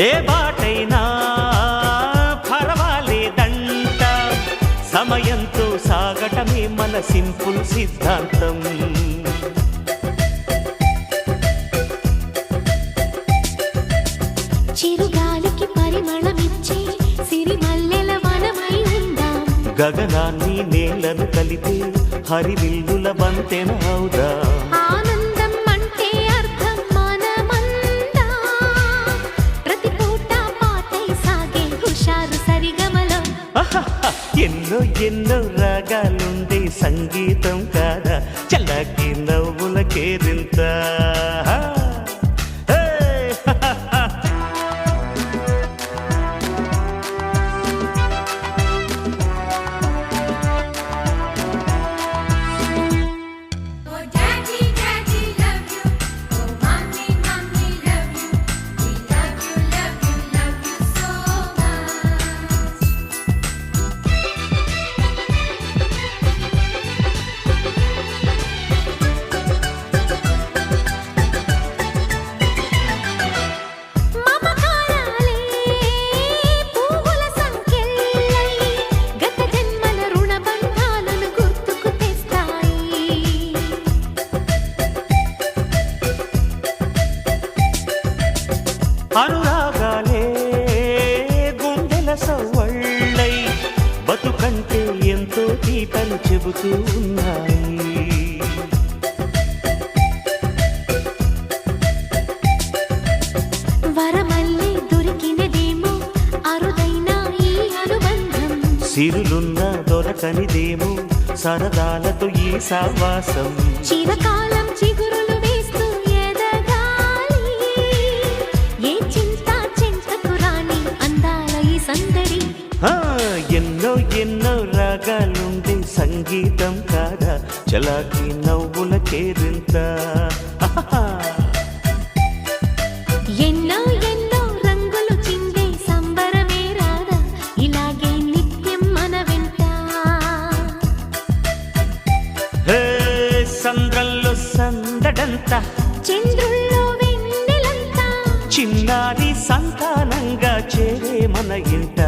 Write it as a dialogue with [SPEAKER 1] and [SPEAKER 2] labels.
[SPEAKER 1] ఏ బాటైనా పర్వాలేదంట, సమయంతో సాగటమే మన సింపుల్ సిద్ధాంతం.
[SPEAKER 2] చిరుగాలికి పరిమళమిచ్చే సిరిమల్లెల వనమై ఉందాం,
[SPEAKER 1] గగనాన్ని నేలను కలిపే హరివిల్లుల బంతెన అవుదాం.
[SPEAKER 2] ఆనందం అంటే అర్థం మనమందా, ప్రతి పూట పాటై సాగే హుషారు సరిగమలో.
[SPEAKER 1] ఎన్నో ఎన్నో రాగాలుండే సంగీతం కాదా, చల్లకి నవ్వుల కేరింత. అనురాగాలే గుండెల సవ్వళ్ళై బతుకంటే ఎంతో తీపని చెబుతూ ఉన్నాయి.
[SPEAKER 2] వరమల్లి దొరికినదేమో అరుదైన ఈ అనుబంధం,
[SPEAKER 1] సిరులున్న దొరకనిదేమో సరదాలతో ఈ సావాసం.
[SPEAKER 2] చిరకాలం చిగురులు వేస్తూ ఎదగాలి, ఏ చింత చింతకు రాని అందాల ఈ సందడి.
[SPEAKER 1] ఎన్నో ఎన్నో రాగాలుండే సంగీతం కాదా, చలాకి నవ్వుల కేరింత.
[SPEAKER 2] ఎన్నో ఎన్నో రంగులు చిందే సంబరమే రాదా, ఇలాగే నిత్యం మన వెంట.
[SPEAKER 1] సంద్రంలో సందడంతా,
[SPEAKER 2] చంద్రుల్లో వెన్నెలంతా,
[SPEAKER 1] చిన్నారి సంతానంగా చేరే మన ఇంట.